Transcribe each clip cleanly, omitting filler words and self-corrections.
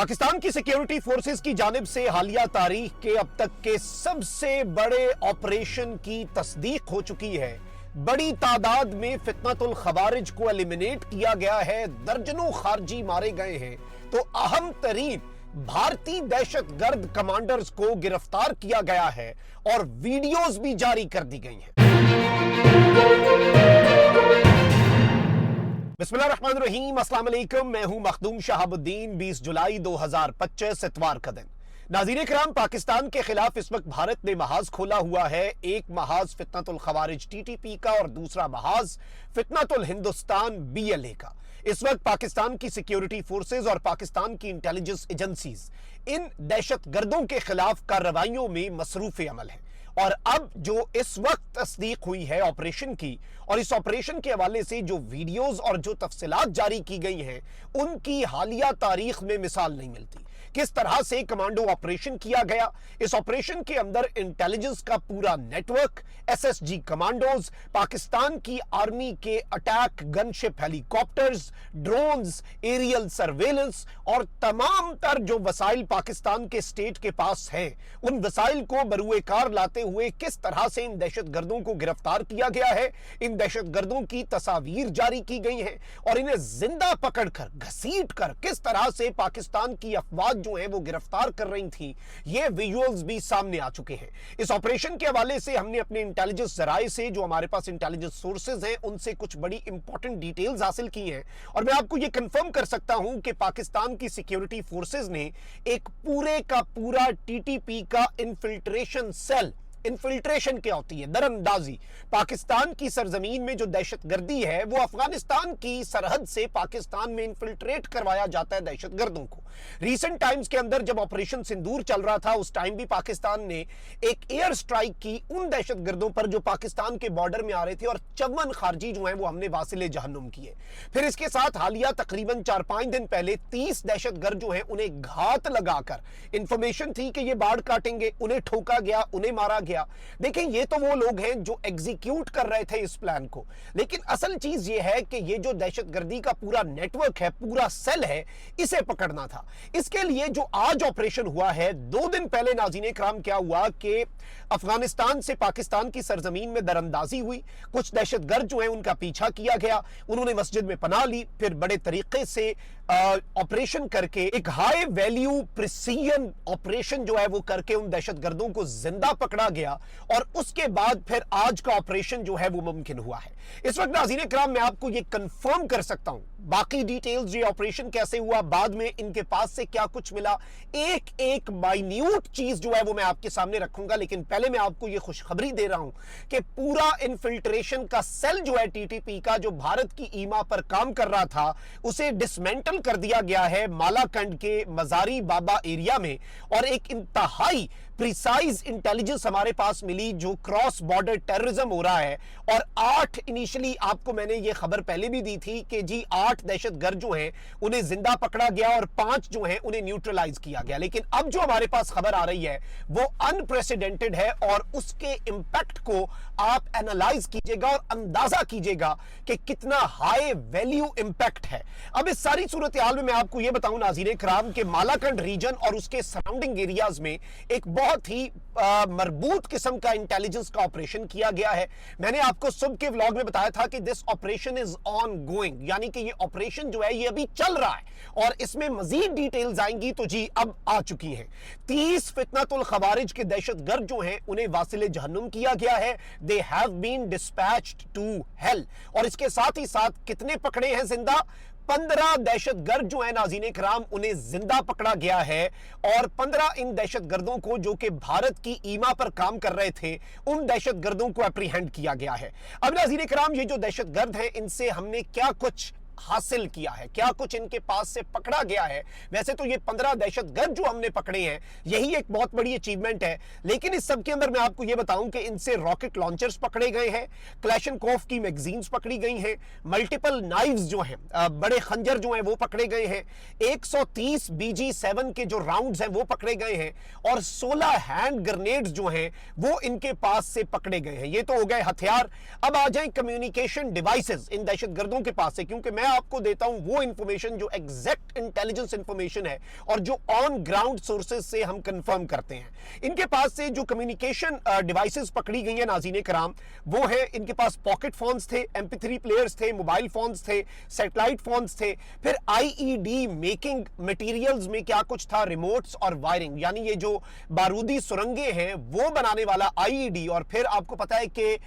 पाकिस्तान की security forces की जानिब से हालिया तारीख के अब तक के सबसे बड़े ऑपरेशन की तस्दीक हो चुकी है। बड़ी तादाद में फितनतुल खवारिज को एलिमिनेट किया गया है, दर्जनों खारजी मारे गए हैं, तो अहम तरीन भारतीय दहशतगर्द कमांडर्स को गिरफ्तार किया गया है और वीडियोस भी जारी कर दी गई हैं। बिस्मिल्लाहिर्रहमानिर्रहीम, अस्सलाम वालेकुम। मैं हूं मखदूम शहाबुद्दीन। 20 जुलाई 2025 इतवार का दिन। नाज़रीन किराम, पाकिस्तान के खिलाफ इस वक्त भारत ने महाज खोला हुआ है। एक महाज फितनतुल खवारिज टीटीपी का और दूसरा महाज फितनतुल हिंदुस्तान बीएलए का। इस वक्त पाकिस्तान की सिक्योरिटी फोर्सेज और पाकिस्तान की इंटेलिजेंस एजेंसीज इन दहशतगर्दों के खिलाफ कार्रवाइयों में मसरूफ अमल है। और अब जो इस वक्त तस्दीक हुई है ऑपरेशन की, और इस ऑपरेशन के हवाले से जो वीडियोस और जो तफसीलात जारी की गई हैं, उनकी हालिया तारीख में मिसाल नहीं मिलती। किस तरह से कमांडो ऑपरेशन किया गया, इस ऑपरेशन के अंदर इंटेलिजेंस का पूरा नेटवर्क, एसएसजी कमांडोज, पाकिस्तान की आर्मी के attack gunship helicopters, drones, aerial surveillance और तमाम तर जो वसाइल पाकिस्तान के स्टेट के पास हैं, उन वसाइल को बरूए कार लाते हुए किस तरह से इन दहशतगर्दों को गिरफ्तार किया गया है, इन दहशतगर्दों की तस्वीर जारी की गई हैं और इन्हें जिंदा पकड़कर घसीट कर किस तरह से पाकिस्तान की अफवाज जो है वो गिरफ्तार कर रही थी, ये विजुअल्स भी सामने आ चुके हैं। इस ऑपरेशन के हवाले से हमने अपने इंटेलिजेंस जराए से, जो हमारे पास इंटेलिजेंस सोर्सेज हैं, उनसे कुछ बड़ी इंपॉर्टेंट डिटेल्स हासिल की हैं और मैं आपको ये कंफर्म कर सकता हूं कि पाकिस्तान की सिक्योरिटी फोर्सेज ने एक पूरे का पूरा टीटीपी का इन्फिल्ट्रेशन सेल, इन्फिल्ट्रेशन क्या होती है, दरअंदाजी, पाकिस्तान की सरजमीन में जो दहशतगर्दी है वो अफगानिस्तान की सरहद से पाकिस्तान में इन्फिल्ट्रेट करवाया जाता है दहशतगर्दों को। रीसेंट टाइम्स के अंदर जब ऑपरेशन सिंदूर चल रहा था, उस टाइम भी पाकिस्तान ने एक एयर स्ट्राइक की उन दहशतगर्दों पर जो पाकिस्तान के बॉर्डर में आ रहे थे और 54 खारजी जो है वो हमने वासिले जहन्नुम किए। फिर इसके साथ हालिया तकरीबन 4-5 दिन पहले 30 दहशतगर्द जो है उन्हें घात लगाकर, इंफॉर्मेशन थी कि ये बाढ़ काटेंगे, उन्हें ठोका गया, उन्हें मारा गया। देखिए, ये तो वो लोग हैं जो एग्जीक्यूट कर रहे थे इस प्लान को, लेकिन असल चीज ये है कि ये जो दहशतगर्दी का पूरा नेटवर्क है, पूरा सेल है, इसे पकड़ना था। इसके लिए जो आज ऑपरेशन हुआ है, 2 दिन पहले नाज़रीन इकराम क्या हुआ कि अफगानिस्तान से पाकिस्तान की सरजमीन में दरअंदाजी हुई। कुछ दहशतगर्द जो है उनका पीछा किया गया, उन्होंने मस्जिद में पनाह ली, फिर बड़े तरीके से ऑपरेशन करके एक हाई वैल्यू प्रिसीजन ऑपरेशन जो है वो करके उन दहशतगर्दों को जिंदा पकड़ा गया और उसके बाद फिर आज का ऑपरेशन जो है वो मुमकिन हुआ है। इस वक्त नाज़रीन इकराम मैं आपको ये कंफर्म कर सकता हूं, बाकी डिटेल्स, ये ऑपरेशन कैसे हुआ, बाद में इनके पास से क्या कुछ मिला, एक एक माइन्यूट चीज जो है वो मैं आपके सामने रखूंगा। लेकिन पहले मैं आपको ये खुशखबरी दे रहा हूं कि पूरा इन्फिल्ट्रेशन का सेल जो है टीटीपी का, जो भारत की ईमा पर काम कर रहा था, उसे डिसमेंटल कर दिया गया है मालाकंड के मजारी बाबा एरिया में। और एक इंतहाई प्रिसाइज इंटेलिजेंस हमारे पास मिली जो क्रॉस बॉर्डर टेररिज्म हो रहा है। और 8 इनिशियली आपको मैंने ये खबर पहले भी दी थी कि जी 8 दहशतगर्द जो हैं उन्हें जिंदा पकड़ा गया और 5 जो हैं उन्हें न्यूट्रलाइज किया गया। लेकिन अब जो हमारे पास खबर आ रही है वो अनप्रेसिडेंटेड है और उसके इंपैक्ट को आप एनालाइज कीजिएगा और अंदाजा कीजिएगा कि कितना हाई वैल्यू इंपैक्ट है। अब इस सारी सूरत हाल में मैं आपको यह बताऊं नाज़रीन किराम कि मालाकंड रीजन और उसके सराउंडिंग एरियाज में एक बहुत ही मरबूत किस्म का इंटेलिजेंस का ऑपरेशन किया गया है। मैंने आपको सुबह के व्लॉग में बताया था कि this operation is on going, यानी कि ये ऑपरेशन जो है ये अभी चल रहा है और इसमें मजीद डिटेल्स आएंगी। तो जी अब आ चुकी हैं। 30 फितनतुल खवारिज के दहशतगर्द जो हैं उन्हें वासिले जहन्नुम किया गया है। They have been dispatched to hell. और इसके साथ ही साथ कितने पकड़े हैं जिंदा? 15 दहशतगर्द जो है नाज़रीन इकराम उन्हें जिंदा पकड़ा गया है और 15 इन दहशतगर्दों को जो कि भारत की ईमा पर काम कर रहे थे, उन दहशतगर्दों को अप्रीहेंड किया गया है। अब नाज़रीन इकराम, ये जो दहशतगर्द हैं इनसे हमने क्या कुछ हासिल किया है, क्या कुछ इनके पास से पकड़ा गया है। वैसे तो ये 15 दहशतगर्द जो हमने पकड़े हैं यही एक बहुत बड़ी अचीवमेंट है, लेकिन इस सब के अंदर मैं आपको ये बताऊं कि इनसे रॉकेट लॉन्चर्स पकड़े गए हैं, क्लैशनकोफ की मैगजीन्स पकड़ी गई हैं, मल्टीपल नाइव्स जो हैं, बड़े खंजर जो हैं वो पकड़े गए हैं, 130 BG7 के जो राउंड्स हैं वो पकड़े गए हैं और 16 हैंड ग्रेनेड्स जो हैं वो इनके पास से पकड़े गए हैं। ये तो हो गए हथियार। अब आ जाए कम्युनिकेशन डिवाइसेस इन दहशतगर्दों के पास से, क्योंकि मैं मैं आपको देता हूं वो इंफॉर्मेशन जो एग्जैक्ट इंटेलिजेंस इंफॉर्मेशन है और जो ऑन ग्राउंड सोर्सेज से हम कंफर्म करते हैं। इनके पास से जो कम्युनिकेशन डिवाइसेस पकड़ी गई हैं नाज़रीन कराम, वो है इनके पास पॉकेट फोन्स थे, MP3 प्लेयर्स थे, मोबाइल फोन्स थे, सैटेलाइट फोन्स थे, फिर आईईडी मेकिंग मटेरियल्स में क्या कुछ था, रिमोट्स और वायरिंग, यानी ये जो बारूदी सुरंगें हैं वो बनाने वाला आईईडी। और फिर आपको पता है कि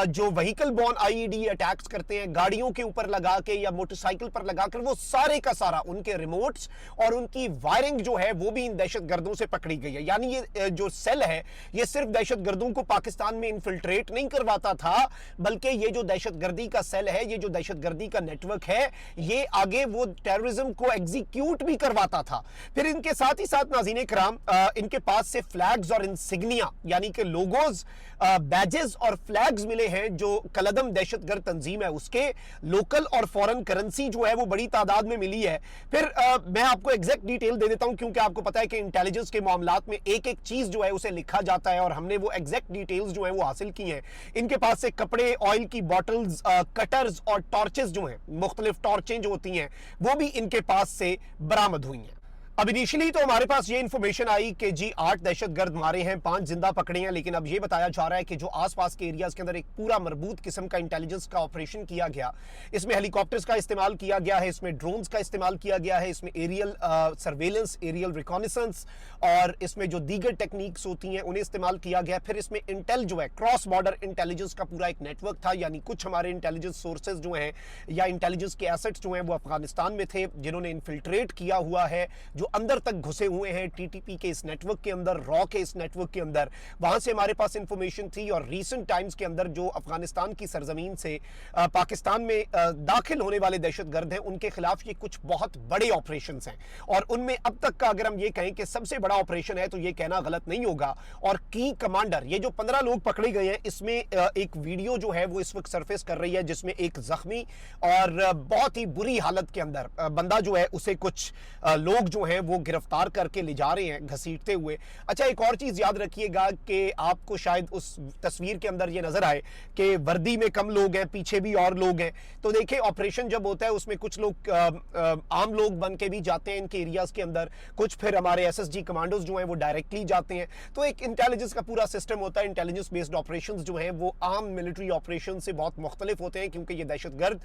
जो व्हीकल बोर्न आईईडी अटैक्स करते हैं गाड़ियों के ऊपर लगा के या मोटरसाइकिल पर लगाकर, वो सारे का सारा उनके रिमोट्स और उनकी वायरिंग जो है वो भी इन दहशतगर्दों से पकड़ी गई है। यानी ये जो सेल है ये सिर्फ दहशतगर्दों को पाकिस्तान में इन्फिल्ट्रेट नहीं करवाता था, बल्कि ये जो दहशतगर्दी का सेल है, ये जो दहशतगर्दी का नेटवर्क है, ये आगे वो टेररिज्म को एग्जीक्यूट भी करवाता था। फिर इनके साथ ही साथ नाज़रीन कराम इनके पास से फ्लैग्स और इंसिग्निया यानी कि लोगोज, बैजेस और फ्लैग्स मिले हैं जो कलदम दहशतगर्द तंजीम है उसके। लोकल और फॉरेन करेंसी जो है वो बड़ी तादाद में मिली है। फिर मैं आपको एग्जैक्ट डिटेल दे देता हूं, क्योंकि आपको पता है कि इंटेलिजेंस के मामलात में एक एक चीज जो है उसे लिखा जाता है और हमने वो एग्जैक्ट डिटेल्स जो है वो हासिल की हैं। इनके पास से कपड़े, ऑयल की बॉटल्स, कटर्स और टॉर्चेस जो हैं, मुख्तलिफ टॉर्चें जो होती हैं, वो भी इनके पास से बरामद हुई हैं। अब इनिशियली तो हमारे पास ये इंफॉर्मेशन आई कि जी 8 दहशतगर्द मारे हैं, 5 जिंदा पकड़े हैं, लेकिन अब ये बताया जा रहा है कि जो आसपास के एरियाज के अंदर एक पूरा मरबूत किस्म का इंटेलिजेंस का ऑपरेशन किया गया। इसमें हेलीकॉप्टर्स का इस्तेमाल किया गया है, इसमें ड्रोन्स का इस्तेमाल किया गया है, इसमें एरियल सर्वेलेंस, एरियल रिकॉनिसेंस और इसमें जो दीगर टेक्निक्स होती हैं उन्हें इस्तेमाल किया गया। फिर इसमें इंटेल जो है, क्रॉस बॉर्डर इंटेलिजेंस का पूरा एक नेटवर्क था, यानी कुछ हमारे इंटेलिजेंस सोर्सेज जो हैं या इंटेलिजेंस के एसेट्स जो हैं वो अफगानिस्तान में थे, जिन्होंने इन्फिल्ट्रेट किया हुआ है, जो अंदर तक घुसे हुए हैं टीटीपी के इस नेटवर्क के अंदर, रॉ के इस नेटवर्क के अंदर। वहां से हमारे पास इंफॉर्मेशन थी और रीसेंट टाइम्स के अंदर जो अफगानिस्तान की सरजमीन से पाकिस्तान में दाखिल होने वाले दहशतगर्द हैं, उनके खिलाफ ये कुछ बहुत बड़े ऑपरेशंस हैं। और उनमें अब तक का अगर हम ये कहें कि सबसे बड़ा ऑपरेशन है तो ये कहना गलत नहीं होगा। और की कमांडर, ये जो 15 लोग पकड़े गए हैं, इसमें एक वीडियो जो है वो इस वक्त सरफेस कर रही है जिसमें एक जख्मी और बहुत ही बुरी हालत के अंदर बंदा जो है उसे कुछ लोग जो हैं वो गिरफ्तार करके ले जा रहे हैं घसीटते हुए। अच्छा, एक और चीज याद रखिएगा कि आपको शायद उस तस्वीर के अंदर ये नजर आए कि वर्दी में कम लोग हैं, पीछे भी और लोग हैं। तो देखिए, ऑपरेशन जब होता है उसमें कुछ लोग आम लोग बन के भी जाते हैं इनके एरियाज के अंदर, कुछ फिर हमारे एसएसजी कमांडोज जो हैं वो डायरेक्टली जाते हैं। तो एक इंटेलिजेंस का पूरा सिस्टम होता है। इंटेलिजेंस बेस्ड ऑपरेशंस जो हैं वो आम मिलिट्री ऑपरेशन से बहुत मुख्तलिफ होते हैं, क्योंकि ये दहशतगर्द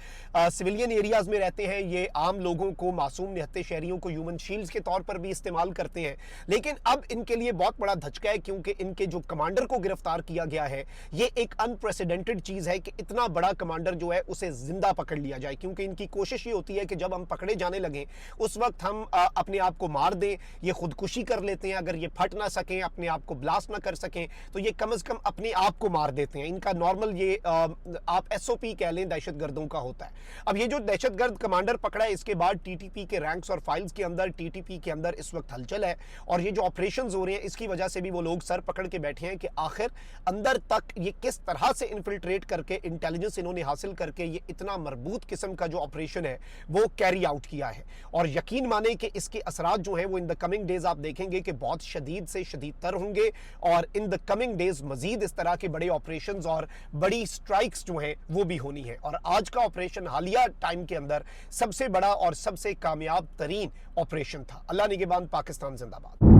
सिविलियन एरियाज में रहते हैं, ये आम लोगों को, मासूम निहत्ते शहरियों को ह्यूमन शील्ड्स के तौर पर भी इस्तेमाल करते हैं। लेकिन अब इनके लिए बहुत बड़ा धचका है, क्योंकि इनके जो कमांडर को गिरफ्तार किया गया है, ये एक अनप्रेसिडेंटेड चीज है कि इतना बड़ा कमांडर जो है उसे जिंदा पकड़ लिया जाए। क्योंकि इनकी कोशिश ये होती है कि जब हम पकड़े जाने लगे उस वक्त हम अपने आप को मार दें। ये खुदकुशी कर लेते हैं, अगर ये फट ना सकें, अपने आप को ब्लास्ट ना कर सकें, तो ये कम से कम अपने आप को मार देते हैं। इनका नॉर्मल ये आप एसओपी कह लें दहशतगर्दों का होता है। अब ये जो दहशतगर्द कमांडर पकड़ा है, इसके बाद टीटीपी के रैंक्स और फाइल्स के अंदर, टीटीपी के अंदर इस वक्त हलचल है। और ये जो ऑपरेशंस हो रहे हैं इसकी वजह से भी वो लोग सर पकड़ के बैठे हैं कि आखिर अंदर तक ये किस तरह से इन्फिल्ट्रेट करके, इंटेलिजेंस इन्होंने हासिल करके ये इतना मरबूत किस्म का जो ऑपरेशन है वो कैरी आउट किया है। और यकीन माने कि इसके असरात जो हैं वो इन द कमिंग डेज आप देखेंगे कि बहुत शदीद से शदीद तर होंगे। और इन द कमिंग डेज मजीद इस तरह के बड़े ऑपरेशंस और बड़ी स्ट्राइक्स जो हैं वो भी होनी है। और आज का ऑपरेशन हालिया टाइम के अंदर सबसे बड़ा और सबसे कामयाब तरीन ऑपरेशन था। अल्लाह निगहबान, पाकिस्तान जिंदाबाद।